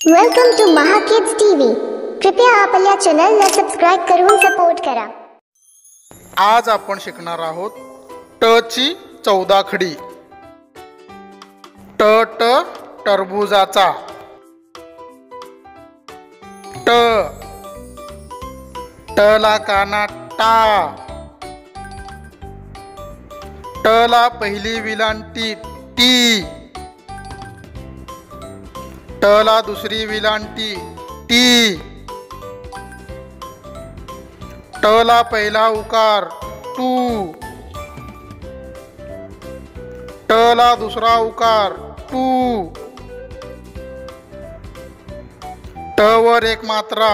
Welcome to Maha kids TV. कृपया आपल्या चॅनलला सबस्क्राइब करून सपोर्ट करा। आज आपण शिकणार आहोत ट ची 14 खडी। ट ट टरबुजाचा। ट ट ला काना टा। ट ला पहिली विलांटी टी। ट ला दुसरी विलांटी टी। ट ला पहिला उकार टू। ट ला दुसरा उकार टू। ट वर एक मात्रा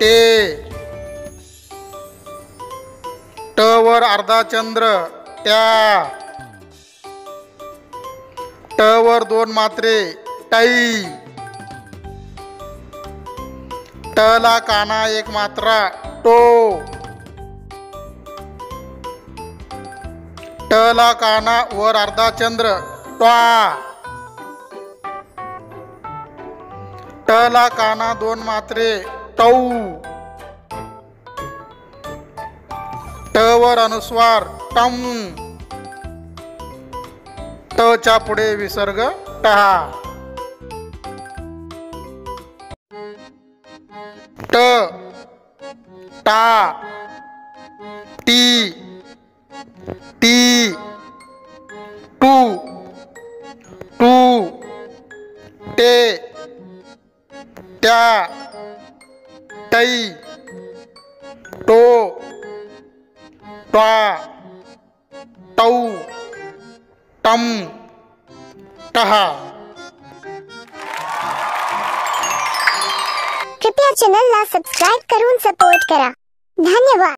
टे। ट वर अर्धा चंद्र त्या। ट वर दोन मात्रे टाई। ट ला काना एक मात्रा टो। ट ला काना वर अर्धा चंद्र ट्वा। ट ला काना दोन मात्रे टौ। ट वर अनुस्वार टम। ट च्या पुढे विसर्ग टहा। ट टा टी टी टू टू टे त्या टै टो ट्वा टौ टम टहा। कृपया चॅनलला सबस्क्राइब करून सपोर्ट करा। धन्यवाद।